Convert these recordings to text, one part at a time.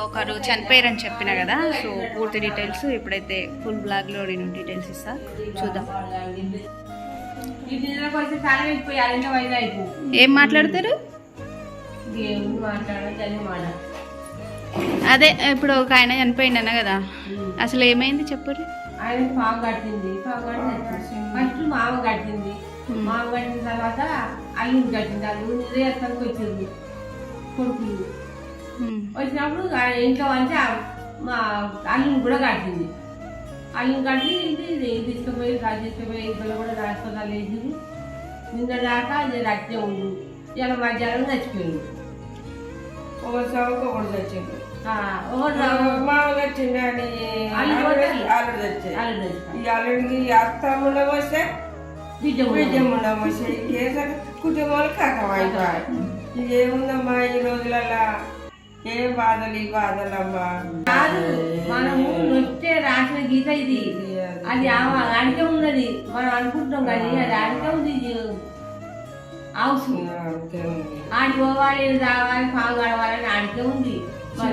ఒకరు చనిపోయారని చెప్పిన కదా. సో పూర్తి డీటెయిల్స్ ఇప్పుడైతే ఫుల్ బ్లాగ్లో నేను డీటెయిల్స్ ఇస్తా, చూద్దాం. ఏం మాట్లాడతారు? అదే ఇప్పుడు ఒక ఆయన చనిపోయింది అన్న కదా, అసలు ఏమైంది చెప్పరు? ఆయన పాము కట్టింది. ఫస్ట్ మామ కట్టింది. మామ కట్టిన తర్వాత అల్లుడు కట్టింది. అల్లుడు నిజానికి వచ్చింది కొడుకులు. వచ్చినప్పుడు ఇంట్లో అంటే మా అల్లుని కూడా కట్టింది. అల్లుని కట్టి తీసుకుపోయి ఇంట్లో కూడా హాస్పిటల్ వేసింది. నిన్న దాకా అది రక్తం ఉంది. ఇలా మధ్యాహ్నం చచ్చిపోయింది. ఒకటి సాగుకు ఒకటి చచ్చింది. మామూలుగా చిన్నది అల్లుడు చచ్చాయి. ఈ అల్లుడికి అత్తమ్ముండ వస్తే బిడ్డముండ వస్తే ఇంకేసారి కుటుంబాలు కాకమైపోయి. ఇదేముందమ్మా ఈ రోజులల్లా ఏం బాధలు ఈ బాధలమ్మా. మనము నొచ్చే రాసిన గీత ఇది. అది ఆడికే ఉన్నది. మనం అనుకుంటాం కానీ అది ఆడికే ఉంది. అవసరం ఆడికి పోవాలి, రావాలి, పాము గడవాలని ఆడికే ఉంది. మన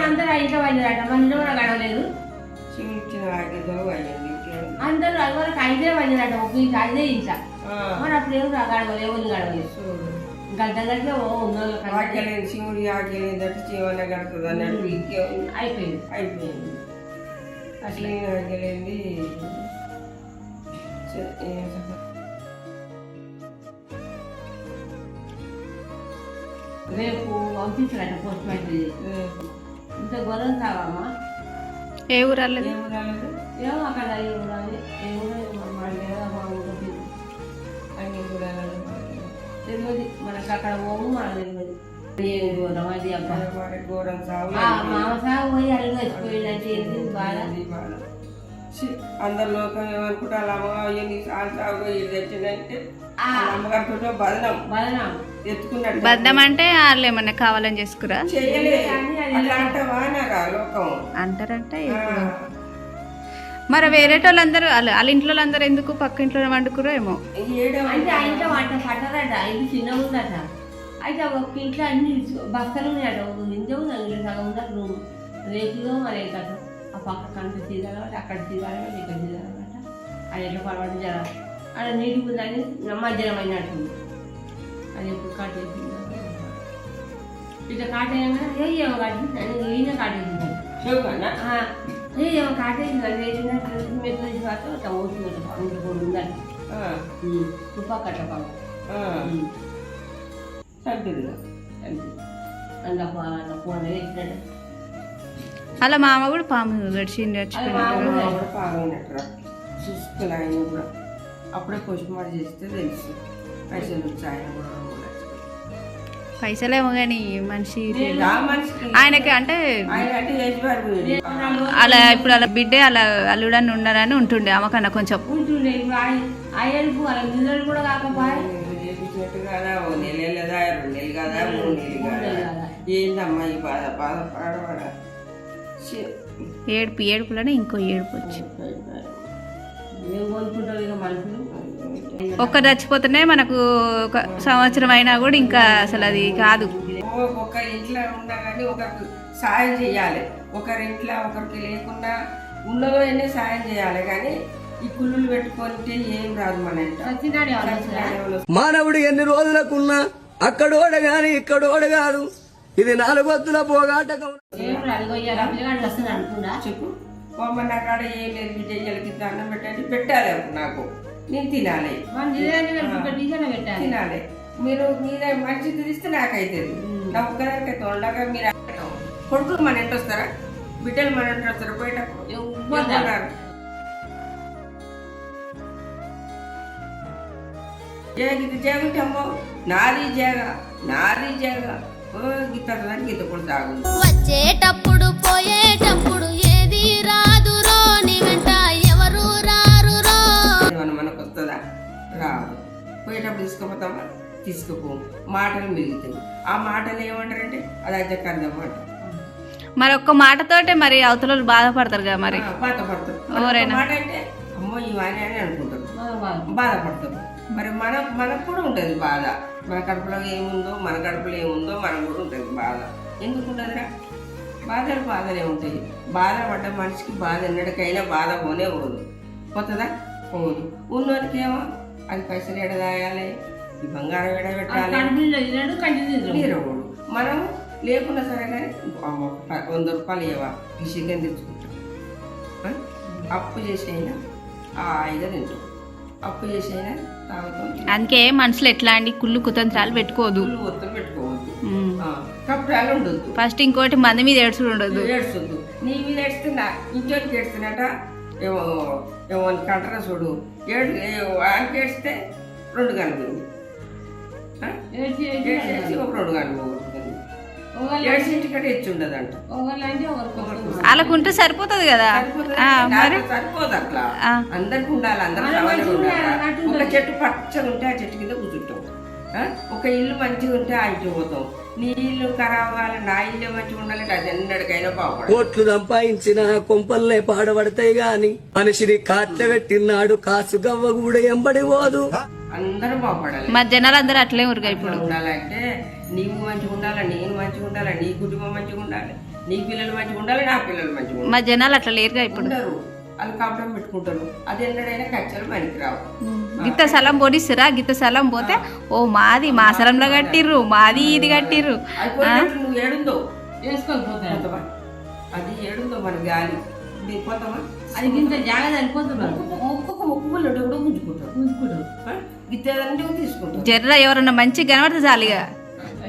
అందరూ ఇంట్లో వెళ్ళారట. మన ఇంట్లో కూడా గడవలేదు. అందరూ అది వరకు అయితే వెళ్ళారట. ఒక ఇంట్లో అదే ఇంట్లో మరి అప్పుడు ఏమి గడవలేదు, ఎవరిని గడవలేదు. గడ్డ గడ్డ ఆకలేదు శివుడి ఆకలేదట జీవన గడుతుంది అన్నట్టు అయిపోయింది. అయిపోయింది. అట్లా ఆకలేంది. రేపు పంపించారట పోస్ట్ మ్యాచ్. ఇంత గొడవ కావమ్మా. ఏ ఊరు రాలేదు? ఏమో అక్కడ ఏ ఊరు ఏ ఊరు మా ఊరు తెలియదు. మనకు అక్కడ పోము, మనకు తెలియదు. ఘోరం అది ఘోరం సాగు. మామ సాగు పోయి అల్లు చచ్చిపోయిందంటే ఏంటి బాధ. అందరు లోకం ఏమనుకుంటారు, అమ్మగారు సాగు ఇది తెచ్చిందంటే అమ్మగారితో బదనం బదనం ఎత్తుకున్నట్టు. బద్దం అంటే వాళ్ళు ఏమన్నా కావాలని చేసుకురా లోకం అంటారంటే. మరి వేరేటోళ్ళందరూ వాళ్ళ ఇంట్లో అందరూ ఎందుకు పక్క ఇంట్లో వండుకురో ఏమో. అంటే ఆ ఇంట్లో వంట పట్టరట. ఇది చిన్నగా ఉందట. అయితే ఒక ఇంట్లో అన్ని బస్తలు ఉన్నాయట. ఒక ఇంట్లో ఉంది, అందులో సగం ఉందట రూమ్. రేపులో మరి ఏంటట ఆ పక్క కంట తీరాలన్నమాట, అక్కడ తీరాలన్నమాట, ఇక్కడ తీరాలన్నమాట. అది ఎట్లా పడబడి జర అక్కడ నీటికి ఉందని మధ్యాహ్నం అయినట్టుంది. అది ఎప్పుడు కాటేసింది. ఇట్లా కాటేయగా ఏమో కాటేసింది అని ఈయన కాటేసింది. ఏమో కాటేసింది అని వేసినట్టు మెత్త తర్వాత అట్లా ఓటుకుంటాం. అందులో కూడా ఉందని తుపాకట్ల పాము అందులో ఫోన్ వేసినట్టు. అలా మామ కూడా పాము గడిచింది చూసుకుని ఆయన కూడా అప్పుడే పోస్ట్ మార్టం చేస్తే తెలుసు. పైసలు వచ్చి ఆయన కూడా పైసలేమో కానీ మనిషి ఆయనకి అంటే అలా ఇప్పుడు అలా బిడ్డే అలా అల్లుడని ఉన్నారని ఉంటుండే అమ్మకన్నా కొంచెం ఉంటుండే. ఇప్పుడు ఆయనకు వాళ్ళ నిజాలు కూడా కాకపోయి చేపించినట్టు కదా. 1 నెల లేదా 2 నెలలు కదా 3 నెలలు కదా. ఏందమ్మా ఈ బాధ బాధ పాడవాడ ఏడుపులోనే ఇంకో ఏడుపు వచ్చి ఒక్కరు చచ్చిపోతేనే మనకు ఒక సంవత్సరం అయినా కూడా ఇంకా అసలు అది కాదు. ఒక ఇంట్లో ఉండగానే ఒకరికి సాయం చేయాలి. ఒకరి ఇంట్లో ఒకరికి లేకుండా ఉన్నదో ఎన్ని సాయం చేయాలి. కానీ ఈ కుళ్ళులు పెట్టుకుంటే ఏం రాదు. మన మానవుడు ఎన్ని రోజులకున్నా అక్కడోడ గాని ఇక్కడోడ కాదు. ఇది 4 వద్దుల పోగాటకం. చెప్పు పోమన్న కాడ ఏం లేదు. విజయ్యలకి దండం పెట్టండి పెట్టాలి. నాకు నేను తినాలి తినాలి. మీరు మీరే మంచి తిరిస్తే నాకైతుంది. నా ఒక్కదానికి అయితే ఉండగా మీరు కొడుకులు మన ఇంటి వస్తారా, బిడ్డలు మన ఇంటి వస్తారా పోయేటప్పుడు ఇది జేగుంటామో నాది జేగ గీత గీత కూడా తాగు. వచ్చేటప్పుడు పోయేటప్పుడు ఏది రాదు రో, నీ వెంట ఎవరు రారు రో. మనకు వస్తుందా? రాదు. పోయేటప్పుడు తీసుకుపోతామా? తీసుకుపో. మాటలు మిగులుతాయి. ఆ మాటలు ఏమంటారంటే అది అజ్జకర్థం మాట. మరి ఒక్క మాటతోటే మరి అవతల బాధపడతారు కదా. మరి బాధపడతారు. మాట అంటే అమ్మో ఇవన్నీ అని అనుకుంటారు, బాధపడతారు. మరి మనకు కూడా ఉంటుంది బాధ. మన కడుపులో ఏముందో మనకు కూడా ఉంటుంది బాధ. ఎందుకు ఉండదురా? బాధలు బాధలే ఉంటాయి. బాధ పడ్డ మనిషికి బాధ ఎన్నటికైనా బాధ పోనే పోదు. పోతుందా? పోదు. ఉన్నోనికేమో అది పైసలు ఎడదాయాలి, ఈ బంగారం ఎడబెట్టాలి, నీరవుడు. మనం లేకుండా సరే కానీ 100 రూపాయలు ఇవ్వా ఈ చికెన్ తెచ్చుకుంటాం. అప్పు చేసైనా హాయిగా తింటాం, అప్పు చేసైనా తాగుతాం. అందుకే మనసులో ఎట్లా అండి కుళ్ళు కుతంత్రాలు పెట్టుకోదు, ఒత్తులు పెట్టుకోవద్దు, కప్పుడాలు ఉండొద్దు. ఫస్ట్ ఇంకోటి మంది మీద ఏడ్చుడు ఉండదు. ఏడుస్తుంది, నీ మీద ఏడుస్తున్నా ఇంకోటికి ఏడుస్తున్నట ఏమో ఏమో కంటరా చూడు. ఆయనకి ఏడిస్తే 2 గంటలు ఏడ్చేసి ఒక 2 గంటలు పోగొట్టుకుంది. ఏడ్చింటికంటే ఎచ్చి ఉండదంట. వాళ్ళకుంటే సరిపోతుంది కదా. మరి సరిపోదు అట్లా. అందరికి ఉండాలి, అందరికి ఉండాలి. ఒక చెట్టు పచ్చగా ఉంటే ఆ చెట్టు కింద కూర్చుంటాం. ఒక ఇల్లు మంచిగా ఉంటే ఆ ఇంటికి పోతాం. నీ ఇల్లు ఖరాబ్ కావాలి, నా ఇల్లు మంచిగా ఉండాలంటే అది ఎన్నడికైనా బాగుపడాలి. కోట్లు సంపాదించిన కొంపల్లే పాడబడతాయి గాని మనిషిని కాట్లబెట్టినాడు కాసు గవ్వ కూడా ఎంబడి పోదు. అందరూ బాగుపడాలి. మా జనాలు అందరూ అట్లే ఊరుగా ఇప్పుడు ఉండాలంటే నీవు మంచిగా ఉండాలి, నేను మంచిగా ఉండాలి, నీ కుటుంబం మంచిగా ఉండాలి, నీ పిల్లలు మంచిగా ఉండాలి, నా పిల్లలు మంచిగా ఉండాలి. మా జనాలు అట్లా లేరుగా ఇప్పుడు. ఉండరు, వాళ్ళు కాపడం పెట్టుకుంటారు. అది ఎన్నడైనా కచ్చలు పనికి రావు. గిత్త స్థలం పోనిస్తురా, గిత్త స్థలం పోతే ఓ మాది మా స్థలంలో కట్టిర్రు, మాది ఇది కట్టిర్రు. నువ్వు ఏడుందో వేసుకోకపోతా, అది ఏడుందో మన గాలి పోతామా? అది ఇంత జాగ్రత్త సరిపోతున్నారు. ఒక్కొక్క ముక్కులు కూడా గుంజుకుంటారు, గిత్తేదంటే తీసుకుంటారు. జర్ర ఎవరన్నా మంచిగా కనబడితే చాలుగా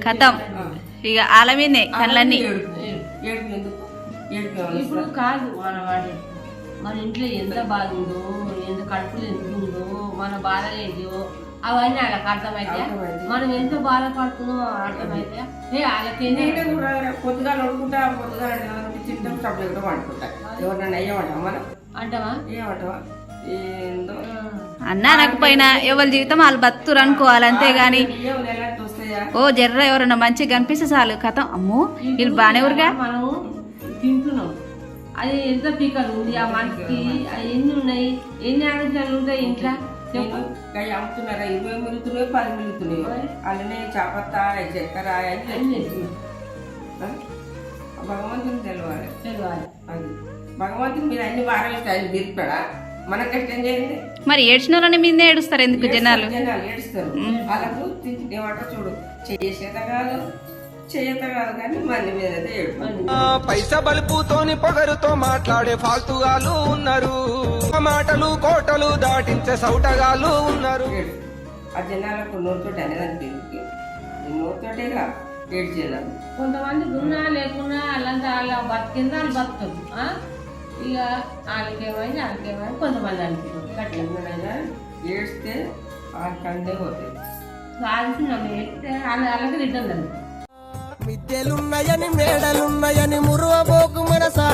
కథం, ఇక ఆల మీదే కళ్ళన్నీ. ఏడుపు ఎందుకు? ఏడుపు ఇప్పుడు కాదు మన వాడి మన ఇంట్లో ఎంత బాధ ఉందో, ఎంత కడుపులో ఎంత ఉందో, మన బాధలు ఏంటో అవన్నీ వాళ్ళకి అర్థమైతే మనం ఎంత బాధపడుతున్నామో అర్థమైతే వాళ్ళకి పొద్దుగా వండుకుంటా, పొద్దుగా తింటాం, సబ్జెక్ట్ కూడా వండుకుంటా. ఎవరినైనా అయ్యమంటావా మనం? అంటావా? ఏమంటావా? ఏందో అన్నా అనకపోయినా ఎవరి జీవితం వాళ్ళు బతుకురు అనుకోవాలి, అంతేగాని ఎలాంటి వస్తాయా? ఓ జర్ర ఎవరన్నా మంచిగా కనిపిస్తే చాలు కథం. అమ్మో వీళ్ళు బాగానే ఊరుగా. మనము తింటున్నాం, అది ఎంత పీకలు ఉంది ఆ మనకి, ఎన్ని ఉన్నాయి, ఎన్ని ఆలోచనలు ఉంటాయి ఇంట్లో చెప్పు. అమ్ముతున్నారా? 20 మిగులుతున్నాయో 10 మిగులుతున్నాయో, అలానే చాపత్త, చక్కెర అని భగవంతుని తెలియాలి. అది భగవంతుని మీరు అన్ని వారాలు ఆయన తీర్పాడా? మన కష్టం చేయండి. మరి ఏడ్చిన వాళ్ళని మీదే ఏడుస్తారు ఎందుకు జనాలు? ఏడుస్తారు. వాళ్ళకు ఏమంటారు చూడు, చేయత కాదు కానీ మంది మీద పైసా బలుపుతోని పొగరుతో మాట్లాడే ఫాల్తుగాలు ఉన్నారు, మాటలు కోటలు దాటించే సౌటగాలు ఉన్నారు. ఆ జనాలకు నోరుతోటి అనేదానికి నోరుతోటేగా ఏడ్చేదాన్ని. కొంతమంది ఉన్నా లేకున్నా వాళ్ళంతా వాళ్ళ బతికిందా వాళ్ళు బతుకుతారు. ఇక వాళ్ళకేమైనా కొంతమంది అనిపిస్తుంది. ఎన్నడైనా ఏడ్స్తే ఆ కండే పోతాయి. సాధించిన ఏడిస్తే వాళ్ళకి రిటర్న్ అండి. మిద్దెలున్నాయని మేడలున్నాయని మురువబోకు మనసా.